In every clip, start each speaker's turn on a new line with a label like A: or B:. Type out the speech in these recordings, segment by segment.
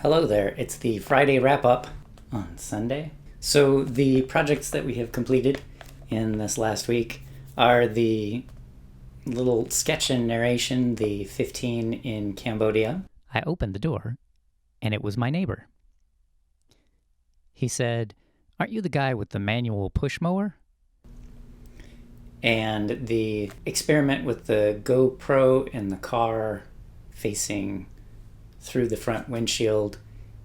A: Hello there, it's the Friday wrap-up on Sunday. So the projects that we have completed in this last week are the little sketch and narration, the 15 in Cambodia. I opened the door, and it was my neighbor. He said, "Aren't you the guy with the manual push mower?" And the experiment with the GoPro in the car facing through the front windshield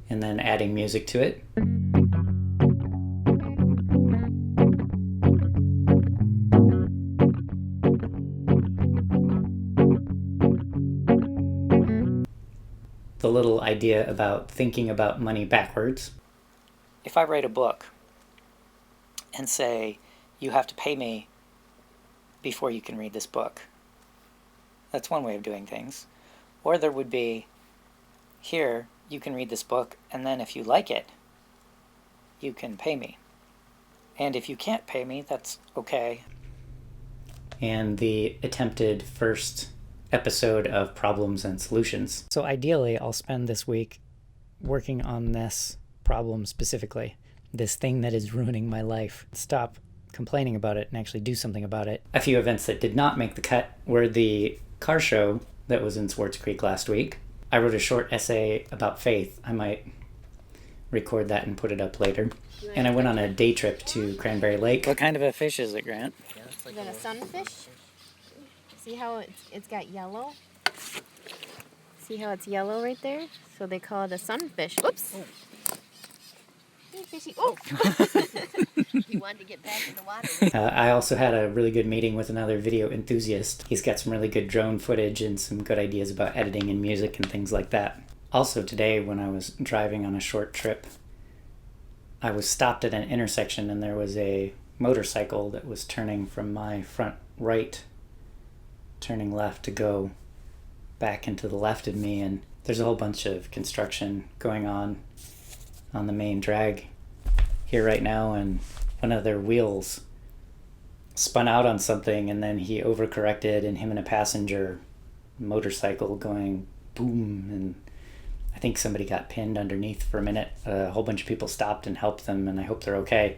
A: and then adding music to it. The little idea about thinking about money backwards. If I write a book and say, you have to pay me before you can read this book, that's one way of doing things. Or there would be, here, you can read this book, and then if you like it, you can pay me. And if you can't pay me, that's okay. And the attempted first episode of Problems and Solutions. So ideally, I'll spend this week working on this problem specifically, this thing that is ruining my life. Stop complaining about it and actually do something about it. A few events that did not make the cut were the car show that was in Swartz Creek last week. I wrote a short essay about faith. I might record that and put it up later. And I went on a day trip to Cranberry Lake. What kind of a fish is it, Grant?
B: Is that a sunfish? See how it's got yellow? See how it's yellow right there? So they call it a sunfish. Oops! Oh. Hey, fishy. Oh!
C: He wanted to get back in the water.
A: I also had a really good meeting with another video enthusiast. He's got some really good drone footage and some good ideas about editing and music and things like that. Also today, when I was driving on a short trip, I was stopped at an intersection and there was a motorcycle that was turning from my front right, turning left to go back into the left of me, and there's a whole bunch of construction going on the main drag here right now, and one of their wheels spun out on something and then he overcorrected, and him and a passenger motorcycle going boom, and I think somebody got pinned underneath for a minute. A whole bunch of people stopped and helped them, and I hope they're okay.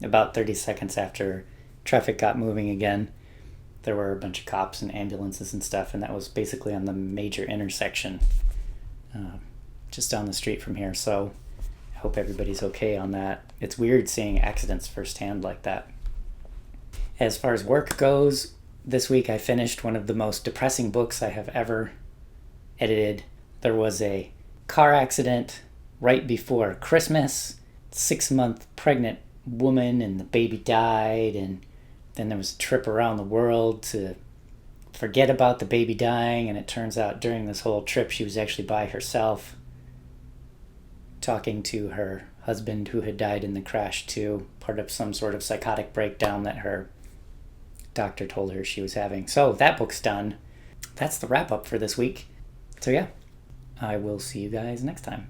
A: About 30 seconds after traffic got moving again, there were a bunch of cops and ambulances and stuff, and that was basically on the major intersection just down the street from here. So I hope everybody's okay on that. It's weird seeing accidents firsthand like that. As far as work goes, this week I finished one of the most depressing books I have ever edited. There was a car accident right before Christmas, 6-month pregnant woman, and the baby died, and then there was a trip around the world to forget about the baby dying, and it turns out during this whole trip she was actually by herself talking to her husband who had died in the crash too, part of some sort of psychotic breakdown that her doctor told her she was having. So that book's done. That's the wrap up for this week. So yeah, I will see you guys next time.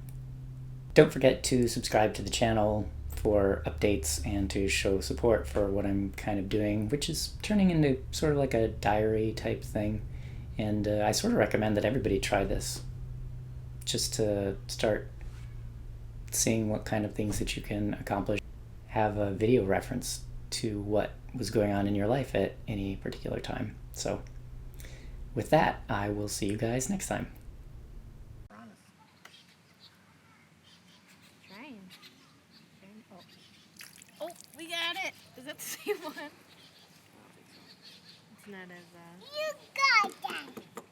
A: Don't forget to subscribe to the channel for updates and to show support for what I'm kind of doing, which is turning into sort of like a diary type thing. And I sort of recommend that everybody try this, just to start seeing what kind of things that you can accomplish. Have a video reference to what was going on in your life at any particular time. So with that, I will see you guys next time.
B: Trying. Oh, we got it! Is that the same one? It's not as,
C: You got that.